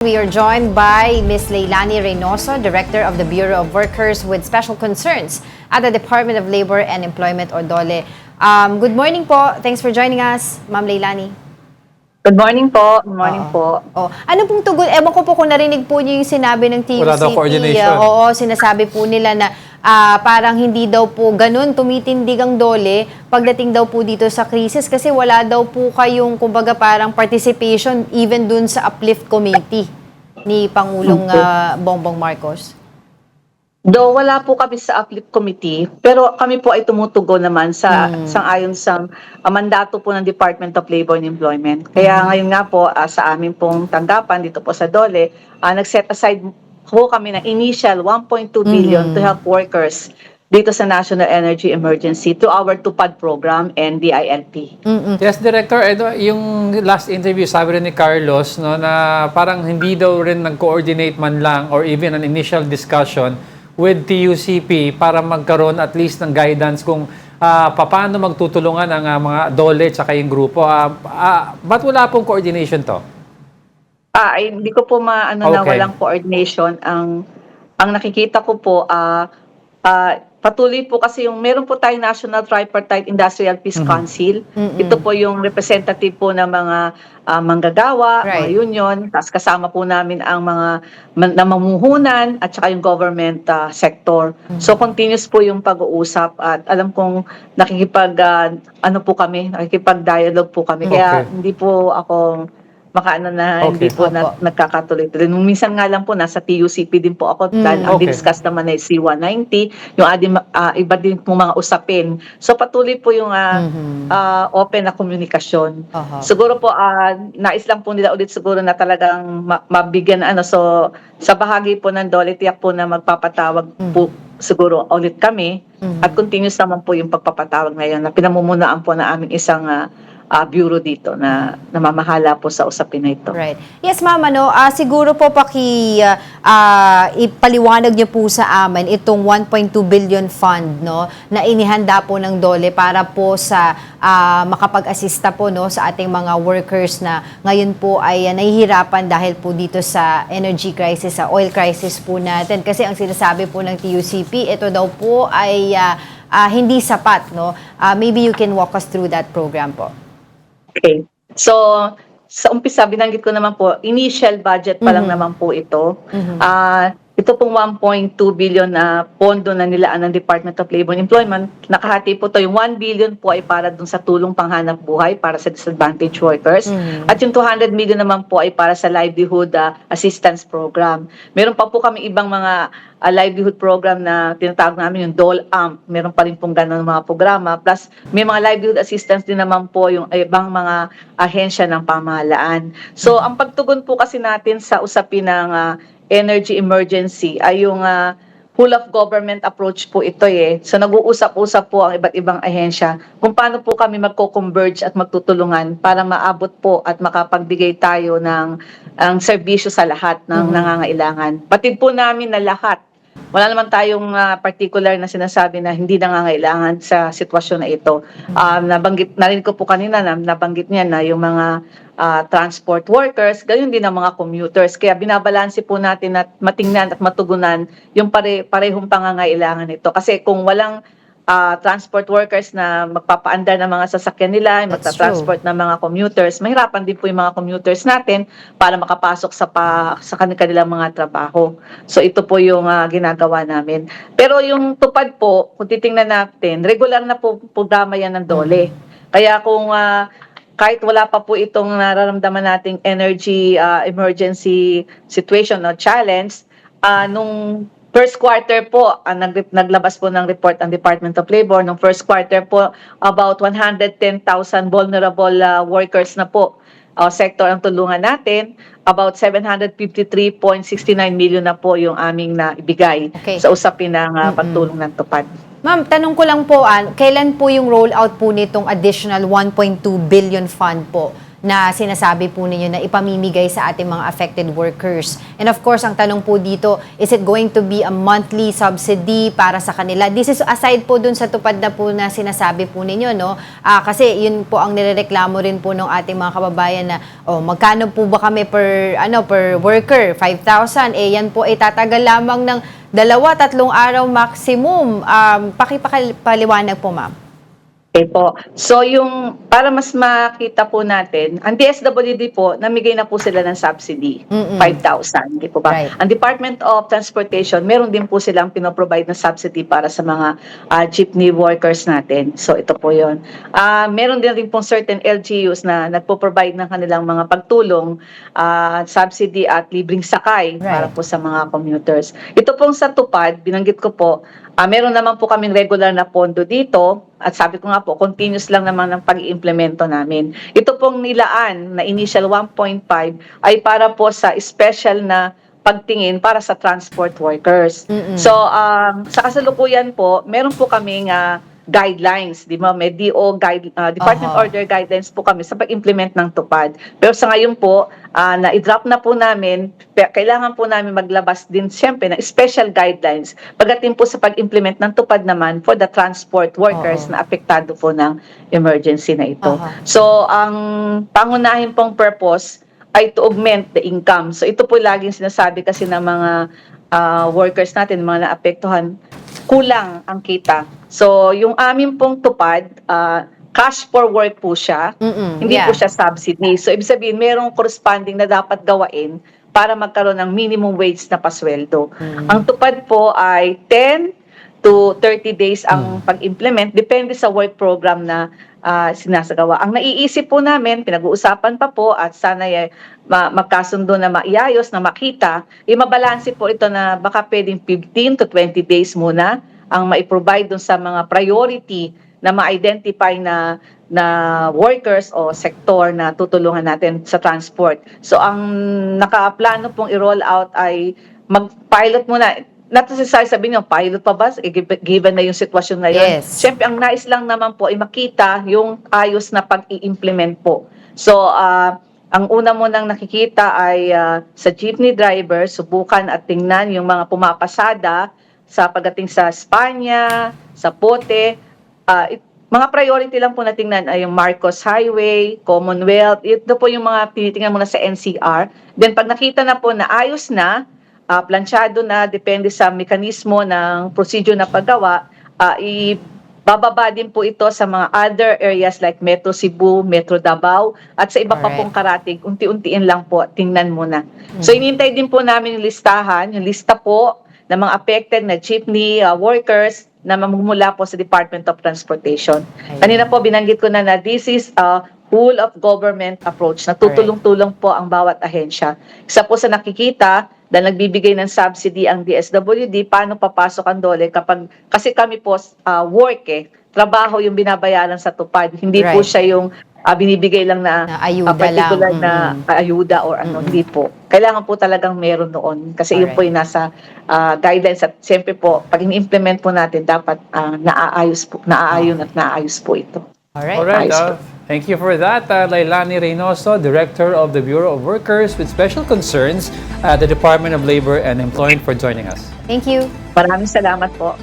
We are joined by Ms. Leilani Reynoso, Director of the Bureau of Workers with Special Concerns at the Department of Labor and Employment or DOLE. Good morning po. Thanks for joining us, Ma'am Leilani. Good morning po. Good morning po. Ano pong tugon? Ewan ko po kung narinig po niyo yung sinabi ng TUCP. Wala daw coordination. Oo, sinasabi po nila na parang hindi daw po ganun tumitindig ang DOLE pagdating daw po dito sa krisis kasi wala daw po kayong kumbaga parang participation even dun sa uplift committee ni Pangulong Bongbong Marcos. Though wala po kami sa uplift committee, pero kami po ay tumutugon naman sa sang-ayon sa mandato po ng Department of Labor and Employment. Kaya ngayon nga po sa aming pong tanggapan dito po sa DOLE, nag-set aside po kami ng initial 1.2 billion to help workers dito sa National Energy Emergency to our TUPAD program and DILP. Yes, Director, yung last interview, sabi rin ni Carlos, no, na parang hindi daw rin nag-coordinate man lang or even an initial discussion with TUCP para magkaroon at least ng guidance kung paano magtutulungan ang mga DOLE at yung grupo. Ba't wala pong coordination to? Hindi ko po na walang coordination. Ang nakikita ko po, patuloy po kasi meron po tayong National Tripartite Industrial Peace Council. Ito po yung representative po ng mga manggagawa, mga union, tapos kasama po namin ang mga namumuhunan at saka yung government sector. So continuous po yung pag-uusap at alam kong nakikipag-dialogue po kami. Kaya hindi po ako hindi po nagkakatuloy-tuloy. Nung minsan nga lang po, nasa TUCP din po ako dahil ang discuss naman ay C-190, yung iba din po mga usapin. So patuloy po yung open na komunikasyon. Siguro po, nais lang po nila ulit siguro na talagang mabigyan so sa bahagi po ng DOLE, tiyak po na magpapatawag po siguro ulit kami at continuous naman po yung pagpapatawag ngayon na pinamumunuan po na aming isang bureau dito na namamahala po sa usapin na ito. Right. Yes, ma'am, siguro po ipaliwanag niyo po sa amin itong 1.2 billion fund na inihanda po ng DOLE para po sa makapag-asista po sa ating mga workers na ngayon po ay nahihirapan dahil po dito sa energy crisis, sa oil crisis po natin. Kasi ang sinasabi po ng TUCP, ito daw po ay hindi sapat. Maybe you can walk us through that program po. Okay. So, sa umpisa, binanggit ko naman po, initial budget pa lang naman po ito. Ito pong 1.2 billion na pondo na nilaan ng Department of Labor and Employment, nakahati po ito. Yung 1 billion po ay para dun sa tulong panghanap buhay para sa disadvantaged workers. At yung 200 million naman po ay para sa livelihood assistance program. Meron pa po kami ibang mga livelihood program na tinatawag namin yung DOLE-AMP. Meron pa rin pong ganun mga programa. Plus, may mga livelihood assistance din naman po yung ibang mga ahensya ng pamahalaan. So, ang pagtugon po kasi natin sa usapin ng energy emergency ay yung whole of government approach po ito So nag-uusap-usap po ang iba't ibang ahensya kung paano po kami magko-converge at magtutulungan para maabot po at makapagbigay tayo ng serbisyo sa lahat ng nangangailangan. Batid po namin na lahat. Wala naman tayong particular na sinasabi na hindi nangangailangan sa sitwasyon na ito. Narinig ko po kanina na nabanggit niya na yung mga transport workers, gayon din ang mga commuters. Kaya binabalanse po natin at matingnan at matugunan yung parehong pangangailangan nito. Kasi kung walang transport workers na magpapaandar ng mga sasakyan nila, magta-transport ng mga commuters, mahirapan din po yung mga commuters natin para makapasok sa kanilang mga trabaho. So ito po yung ginagawa namin. Pero yung TUPAD po, kung titingnan natin, regular na po programa yan ng DOLE. Kaya kung kahit wala pa po itong nararamdaman nating energy emergency situation o challenge, nung first quarter po, naglabas po ng report ang Department of Labor. Nung first quarter po, about 110,000 vulnerable workers na po sector ang tulungan natin. About 753.69 million na po yung aming naibigay sa usapin ng pagtulong ng TUPAD. Ma'am, tanong ko lang po, kailan po yung rollout po nitong additional 1.2 billion fund po na sinasabi po ninyo na ipamimigay sa ating mga affected workers. And of course, ang tanong po dito, is it going to be a monthly subsidy para sa kanila? This is aside po dun sa tupad na po na sinasabi po ninyo, no? Kasi yun po ang nirereklamo rin po ng ating mga kababayan na, magkano po ba kami per worker? 5,000. Yan po ay tatagal lamang ng 2-3 araw maximum. Pakipaliwanag po, ma'am. Okay po. So para mas makita po natin, ang DSWD po, namigay na po sila ng subsidy, 5,000, di po ba? Right. Ang Department of Transportation, meron din po silang pinoprovide na subsidy para sa mga jeepney workers natin. So ito po yun. Meron din pong certain LGUs na nagpo-provide ng kanilang mga pagtulong, subsidy at libreng sakay para po sa mga commuters. Ito pong sa tupad, binanggit ko po, meron naman po kaming regular na pondo dito at sabi ko nga po, continuous lang naman ang pag-iimplemento namin. Ito pong nilaan na initial 1.5 ay para po sa special na pagtingin para sa transport workers. So, sa kasalukuyan po, meron po kaming guidelines, di ba? May Department Order guidelines po kami sa pag-implement ng tupad. Pero sa ngayon po, na-drop na po namin, kailangan po namin maglabas din siyempre ng special guidelines pagdating po sa pag-implement ng tupad naman for the transport workers na apektado po ng emergency na ito. So, ang pangunahin pong purpose ay to augment the income. So, ito po laging sinasabi kasi ng mga workers natin, mga naapektuhan, kulang ang kita. So, yung amin pong tupad, cash for work po siya, hindi po siya subsidy. So, ibig sabihin, merong corresponding na dapat gawain para magkaroon ng minimum wage na pasweldo. Ang tupad po ay 10 to 30 days ang pag-implement, depende sa work program na sinasagawa. Ang naiisip po namin, pinag-uusapan pa po at sana magkasundo na maiayos, na makita, mabalanse po ito na baka pwedeng 15 to 20 days muna ang maiprovide dun sa mga priority na ma-identify na workers o sektor na tutulungan natin sa transport. So ang nakaplano pong i-roll out ay mag-pilot muna. Not necessarily sabihin nyo, pilot pa ba? Given na yung sitwasyon na yun. Yes. Siyempre, ang nais lang naman po ay makita yung ayos na pag-i-implement po. So, ang una mo nang nakikita ay sa jeepney driver, subukan at tingnan yung mga pumapasada sa pagdating sa Espanya, sa Pote. Mga priority lang po na tingnan ay yung Marcos Highway, Commonwealth. Ito po yung mga tinitingnan muna sa NCR. Then pag nakita na po na ayos na, planchado na, depende sa mekanismo ng procedure na paggawa, bababa din po ito sa mga other areas like Metro Cebu, Metro Davao, at sa iba pa pong karating, unti-untiin lang po, tingnan muna. So inintay din po namin yung listahan, yung lista po ng mga affected na jeepney workers na mamumula po sa Department of Transportation. Kanina po binanggit ko na this is a whole of government approach na tutulong-tulong po ang bawat ahensya. Isa po sa nakikita dahil nagbibigay ng subsidy ang DSWD, paano papasok ang DOLE kasi kami po trabaho yung binabayaran sa tupad. Hindi po siya yung binibigay lang na ayuda particular lang. na ayuda or ano, hindi po. Kailangan po talagang meron noon kasi yun po yung nasa guidelines at siyempre po, pag ini-implement po natin, dapat naaayon at naayos po ito. Alright, thank you for that, Lailani Reynoso, Director of the Bureau of Workers with Special Concerns at the Department of Labor and Employment for joining us. Thank you. Maraming salamat po.